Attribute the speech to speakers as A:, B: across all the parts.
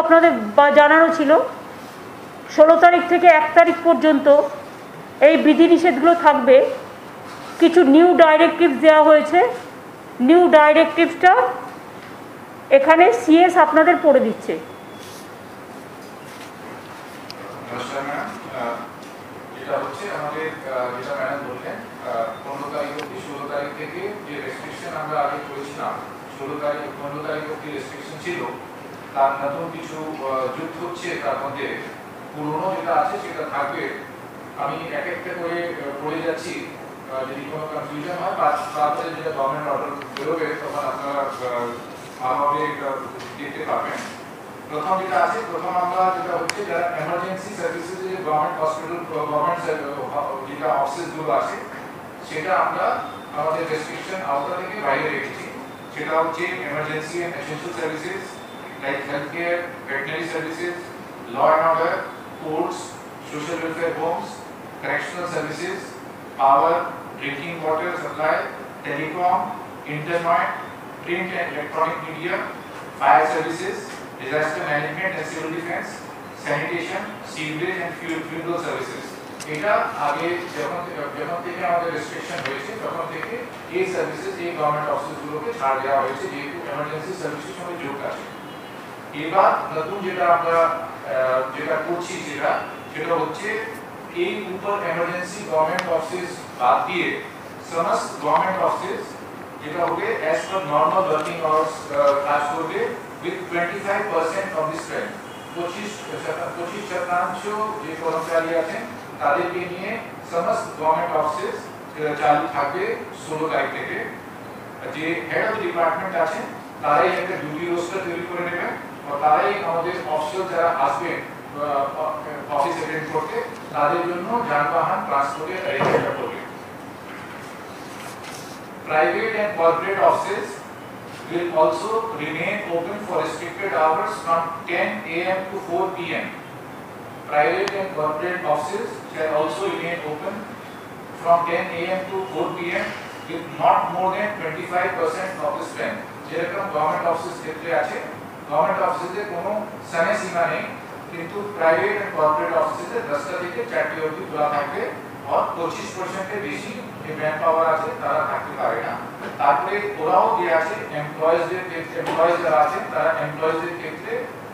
A: আপনাদের জানানো ছিল 16 তারিখ থেকে 1 তারিখ পর্যন্ত এই বিধিনিষেধগুলো থাকবে। কিছু নিউ ডাইরেক্টিভস দেওয়া হয়েছে। নিউ ডাইরেক্টিভসটা এখানে সিএস আপনাদের পড়ে দিচ্ছে।
B: যেটা হচ্ছে আমাদের যেটা ম্যাডাম বললেন 15 তারিখ অবধি 16 তারিখ থেকে যে রেস্ট্রিকশন আমরা আগে করেছিলাম 15 তারিখ অবধি রেস্ট্রিকশন ছিল, তার নতুন কিছু যুক্ত হচ্ছে। তার মধ্যে পুরনো যেটা আছে সেটা থাকবে। আমি এক একটা করে পড়ে যাচ্ছি, যদি কোনো কনফিউশন হয় তারপরে যেটা গভর্নমেন্ট অর্ডার বেরোবে তখন আপনারা ভালোভাবে দেখতে পাবেন। প্রথম যেটা আছে, প্রথম আমরা যেটা হচ্ছে যারা এমার্জেন্সি সার্ভিসেস যে গভর্নমেন্ট হসপিটাল গভর্নমেন্ট যেটা অফিসগুলো আছে সেটা আমরা আমাদের রেস্ট্রিকশন আওতা থেকে বাইরে রেখেছি। সেটা হচ্ছে emergency and essential services like health care, veterinary services, law and order, courts, social welfare homes, correctional services, power, drinking water supply, telecom, internet, print and electronic media, fire services, disaster management and civil defense, sanitation, sewerage and funeral services. এটা আগে যখন থেকে আমাদের restriction হয়েছে তখন থেকে এই services এই গভর্নমেন্ট অফিসগুলোকে ছাড় দেওয়া হয়েছে যেহেতু এমার্জেন্সি সার্ভিসের সঙ্গে যুক্ত আছে। এবার নতুন যেটা আমরা যেটা করছি সেটা হচ্ছে এই ऊपर इमरजेंसी गवर्नमेंट ऑफिस बात दिए समस्त गवर्नमेंट ऑफिस যেটা হবে as per normal working hours কাজ করবে with 25% of the strength 25% যে কর্মচারী আছেন তাদেরকে নিয়ে সমস্ত গভর্নমেন্ট অফিস চালু থাকবে 16 তারিখ থেকে। যে হেড অফ ডিপার্টমেন্ট আছেন তারাই একটা ডিউটি রোস্টার তৈরি করে নেবেন আর তারাই আমাদের অফিসার যারা আসবেন অফিস অ্যাটেন্ড করতে তাদের জন্য যানবাহন ট্রান্সপোর্টের অ্যারেঞ্জমেন্ট করবে। Private and corporate offices will also remain open for restricted hours from 10 a.m. to 4 p.m. Private and corporate offices shall also remain open from 10 a.m. to 4 p.m. with not more than 25% of the strength. যেরকম government office ক্ষেত্রে আছে, government অফিসে কোনো সময় সীমা নেই, কিন্তু private and corporate অফিসে 10টা থেকে 4টা অবধি খোলা থাকবে আর 25% এর বেশি যে ম্যান পাওয়ার আছে তারা থাকতে পারে না। তারপরে ওরাও যে আছে এমপ্লয়িজদের ক্ষেত্রে এমপ্লয়িজ যারা আছেন তারা এমপ্লয়িজদের ক্ষেত্রে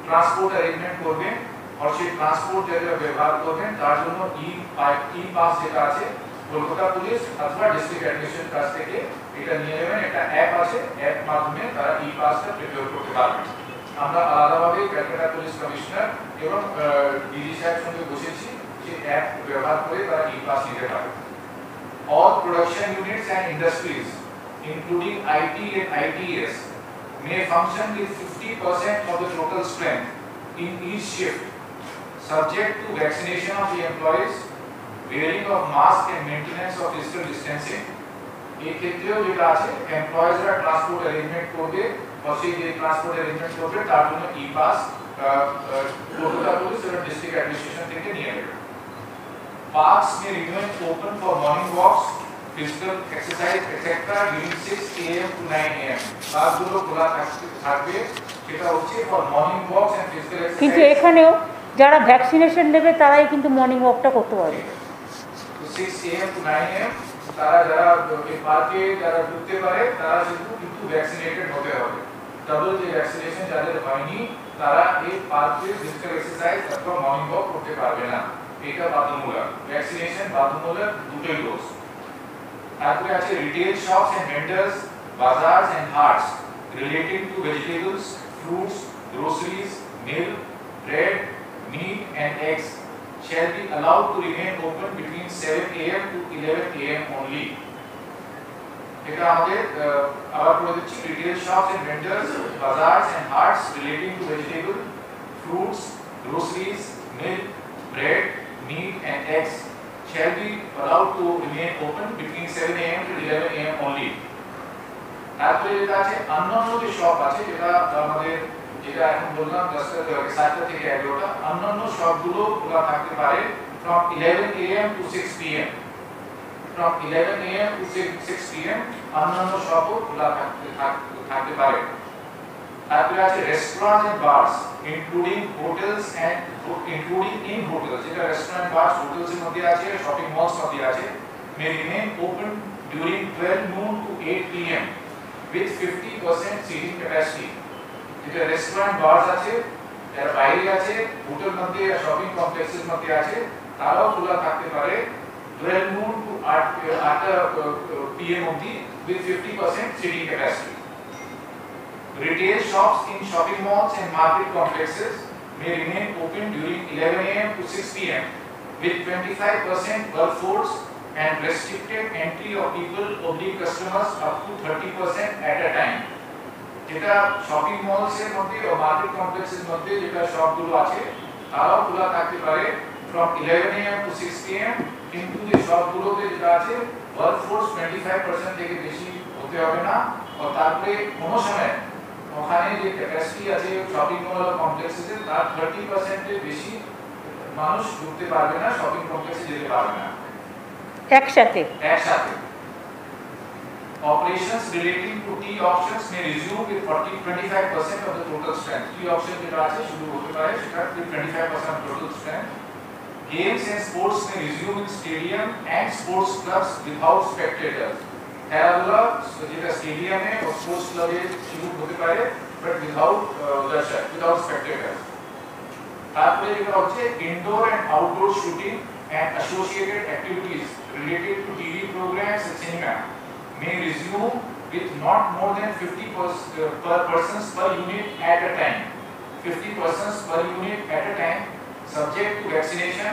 B: ট্রান্সপোর্ট অ্যারেঞ্জমেন্ট করবেন আর সেই ট্রান্সপোর্ট যেটা ব্যবহার করবেন তার জন্য ই পাস যেটা আছে কলকাতা পুলিশ অথবা ডিস্ট্রিক্ট অ্যাডমিনিস্ট্রেশন কাছ থেকে এটা নিয়ে নেবেন। একটা অ্যাপ আছে, অ্যাপ মাধ্যমে তারা ই পাসটা প্রিপেয়ার করতে পারবেন। আমরা আলাদাভাবে ক্যালকাটা পুলিশ কমিশনার এবং ডিজি সাহেবের সঙ্গে বসেছি যে অ্যাপ ব্যবহার করে তারা ই পাস নিতে পারে। All production units and industries including IT and ITS may function with 50% of the total strength in each shift subject to vaccination of the employees, wearing of mask and maintenance of physical distancing. এই ক্ষেত্রেও যেটা আছে এমপ্লয়িজরা transport arrangement করবে আর সেই যে transport arrangement করবে তার জন্য ই পাস কলকাতা পুলিশ এবং ডিস্ট্রিক্ট অ্যাডমিনিস্ট্রেশন থেকে নিয়ে নেবে। Parks may remain open for morning walks, physical exercise, etc. during 6 a.m. to 9 a.m. পার্কগুলো খোলা থাকবে, সেটা হচ্ছে for morning walks and physical exercise।
A: কিন্তু এখানেও যারা ভ্যাকসিনেশন নেবে তারাই কিন্তু মর্নিং ওয়াকটা করতে পারবে।
B: 6 a.m. to 9 a.m. তারা যারা এই পার্কে যারা ঢুকতে পারে তারা কিন্তু ভ্যাকসিনেটেড হতে হবে। ডাবল যে ভ্যাকসিনেশন যাদের হয়নি তারা এই পার্কে ফিজিক্যাল এক্সারসাইজ অথবা মর্নিং ওয়াক করতে পারবে না। এটা বাধ্যতামূলক, ভ্যাকসিনেশন বাধ্যতামূলক দুটোই ডোজ। তারপরে আছে retail shops and vendors, bazaars and haats relating to vegetables, fruits, groceries, milk, bread, meat and eggs shall be allowed to remain open between 7 a.m. to 11 a.m. only. এটা আমাদের আবার বলে দিচ্ছি retail shops and vendors, bazaars and haats relating to vegetable, fruits, groceries, milk, bread, meat and eggs shall be allowed to remain open between 7 a.m. to 11 a.m. only. তারপরে যেটা আছে অন্যান্য যে শপ আছে যেটা আমাদের যেটা এখন বললাম 7টা থেকে 11টা, অন্যান্য শপগুলো খোলা থাকতে পারে from 11 a.m. to 6 p.m. from 11 a.m. to 6 p.m. অন্যান্য শপও খোলা থাকতে পারে। তারপরে আছে restaurant and bars including hotels and including in hotels, যেটা রেস্টুরেন্ট বারস হোটেলস এর মধ্যে আছে, শপিং মলস মধ্যে আছে, may remain open during 12 noon to 8 pm with 50% seating capacity. যেটা রেস্টুরেন্ট বারস আছে, এর বাইরে আছে, হোটেল মধ্যে শপিং কমপ্লেক্সের মধ্যে আছে, তারাও খোলা থাকতে পারে 12 noon to 8 pm অবধি with 50% seating capacity. Retail shops in shopping malls and market complexes may remain open during 11 am to 6 pm with 25% workforce and restricted entry of people oblique customers up to 30% at a time. যেটা shopping malls এর মধ্যে ও market কমপ্লেক্সের মধ্যে যেটা শপগুলো আছে তারাও খোলা থাকতে পারে from 11 am to 6 pm, কিন্তু যে শপগুলোতে যেটা আছে ওয়ার্কফোর্স 25% থেকে বেশি হতে হবে না, আর তারপরে কোনো সময় ওখানে যে ক্যাপাসিটি আছে শপিং মল আর কমপ্লেক্সে তার 30% এর বেশি মানুষ ঢুকতে পারবে না, শপিং কমপ্লেক্সে যেতে পারবে না
A: একসাথে।
B: Operations relating to tea auctions may resume with 25% of the total strength. Tea auction যেটা আছে শুরু হতে পারে সেটা 25% of total strength. Games and sports may resume in stadium and sports clubs without spectators. খেলাধুলা যেটা স্টেডিয়ামে ও স্পোর্টস ক্লাবে শুরু হতে পারে বাট without spectators. তারপরে যেটা হচ্ছে indoor and outdoor shooting and associated activities related to TV programs and cinema may resume with not more than 50 persons per unit at a time. 50 persons per unit at a time, subject to vaccination,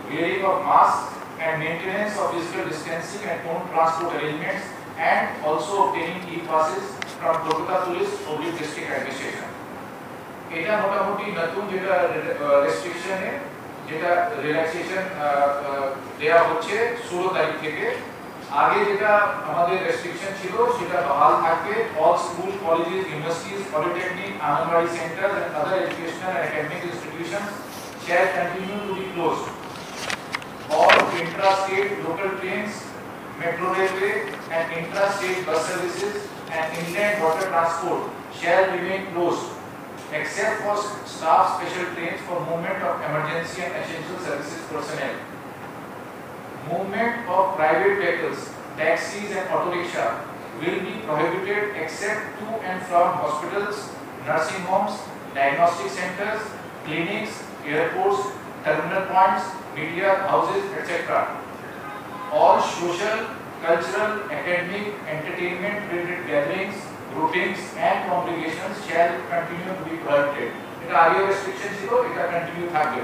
B: wearing of masks, and maintenance of physical distancing and own transport arrangements, and also obtaining e-passes from Kolkata Police or District Administration. এটা মোটামুটি নতুন যেটা রেস্ট্রিকশনে যেটা relaxation দেয়া হচ্ছে 16 তারিখ থেকে। আগে যেটা আমাদের রেস্ট্রিকশন ছিল সেটা বহাল থাকবে। All school, colleges, universities, polytechnic, anganwadi centre and other educational and academic institutions shall continue to be closed. All intra-state local trains, metro railway and intra-state bus services and inland water transport shall remain closed except for staff special trains for movement of emergency and essential services personnel. Movement of private vehicles, taxis and auto rickshaw will be prohibited except to and from hospitals, nursing homes, diagnostic centers, clinics, airports, terminal points, media houses, etc. All social, cultural, academic, entertainment related gatherings, groupings and congregations shall continue to be prohibited. এটা আগে restriction ছিল, এটা continue থাকবে।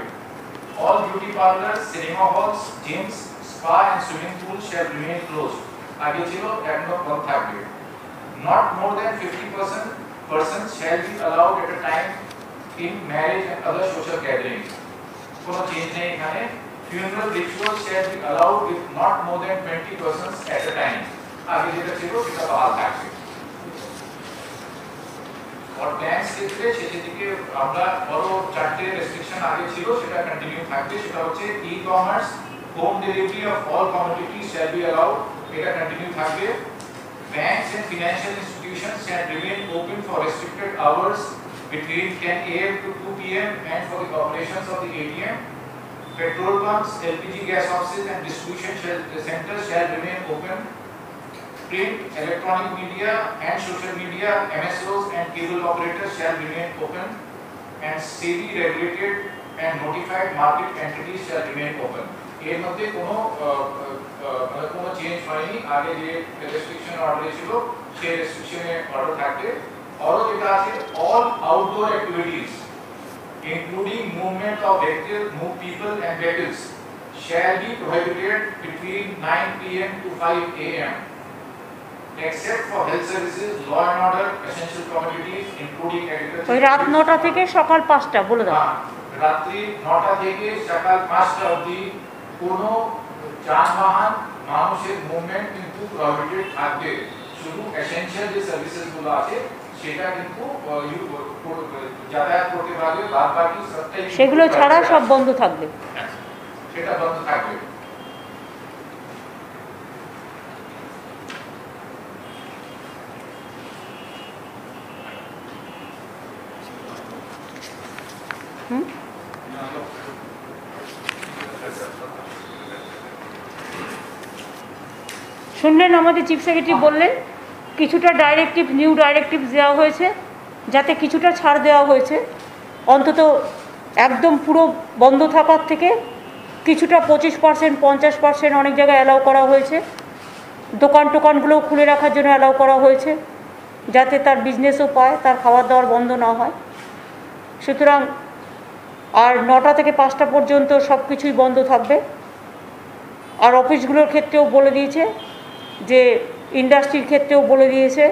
B: All beauty parlors, cinema halls, gyms, spa and swimming pools shall remain closed. আগে ছিল, এখনো বন্ধ থাকবে। Not more than 50% persons shall be allowed at a time in marriage and other social gatherings. কোনো change নেই এখানে। Funeral rituals shall be allowed with not more than 20 persons at a time. আগে যেটা ছিল সেটা বহাল থাকবে। और ব্যাংক ক্ষেত্রে সেদিকে আমরা বড় চারটে রেস্ট্রিকশন আগে ছিল সেটা কন্টিনিউ থাকবে। সেটা হচ্ছে e-commerce, home delivery of all commodities shall be allowed, এটা কন্টিনিউ থাকবে। Banks and financial institutions can remain open for restricted hours between 10 am to 2 pm and for the operations of the ATM. Petrol pumps, LPG gas offices and distribution centers shall remain open. Print, electronic media and social media, MSOs and cable operators shall remain open, and SEBI regulated and notified market entities shall remain open. এর মধ্যে কোনো change হয়নি। আগে যে restriction order ছিল সেই রেস্ট্রিকশনে order থাকবে। আরো যেটা আছে all outdoor activities including movement of vehicles, move people and vehicles shall be prohibited between 9 pm to 5 am. Except for health services, law and order, essential commodities including agriculture.
A: ওই রাত 9টা থেকে সকাল 5টা বলে দাও।
B: রাত্রি 9টা থেকে সকাল 5টা অবধি কোনো যানবাহন মানুষের মুভমেন্ট কিন্তু প্রহিবিটেড থাকবে। শুধু এসেনশিয়াল যে সার্ভিসেস গুলো আছে সেটা কিন্তু যাতায়াত করতে পারবে, বাদ বাকি সবটাই
A: সেগুলো ছাড়া সব বন্ধ থাকবে।
B: সেটা বন্ধ থাকবে।
A: শুনলেন আমাদের চিফ সেক্রেটারি বললেন কিছুটা ডাইরেক্টিভ নিউ ডাইরেক্টিভ দেওয়া হয়েছে, যাতে কিছুটা ছাড় দেওয়া হয়েছে, অন্তত একদম পুরো বন্ধ থাকার থেকে কিছুটা 25%, 50% অনেক জায়গায় অ্যালাউ করা হয়েছে। দোকানগুলোও খুলে রাখার জন্য অ্যালাউ করা হয়েছে, যাতে তার বিজনেসও পায়, তার খাবার দাবার বন্ধ না হয়। সুতরাং আর 9টা থেকে 5টা পর্যন্ত সব কিছুই বন্ধ থাকবে। আর অফিসগুলোর ক্ষেত্রেও বলে দিয়েছে, যে ইন্ডাস্ট্রির ক্ষেত্রেও বলে দিয়েছে,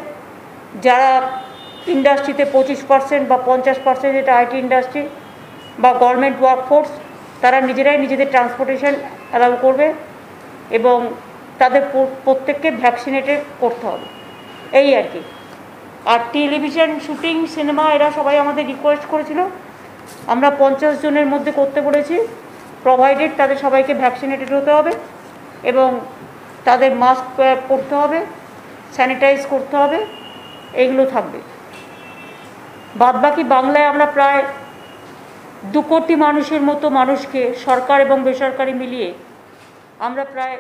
A: যারা ইন্ডাস্ট্রিতে 25% বা 50%, যেটা আইটি ইন্ডাস্ট্রি বা গভর্নমেন্ট ওয়ার্কফোর্স, তারা নিজেরাই নিজেদের ট্রান্সপোর্টেশন অ্যালাউ করবে এবং তাদের প্রত্যেককে ভ্যাকসিনেটেড করতে হবে, এই আর কি। আর টেলিভিশন শুটিং, সিনেমা, এরা সবাই আমাদের রিকোয়েস্ট করেছিল, আমরা 50 জনের মধ্যে করতে বলেছি, প্রোভাইডেড তাদের সবাইকে ভ্যাকসিনেটেড হতে হবে এবং তাদের মাস্ক পরতে হবে, স্যানিটাইজ করতে হবে, এইগুলো থাকবে। বাদবাকি বাংলায় আমরা প্রায় 2 কোটি মানুষের মতো মানুষকে, সরকার এবং বেসরকারি মিলিয়ে আমরা প্রায়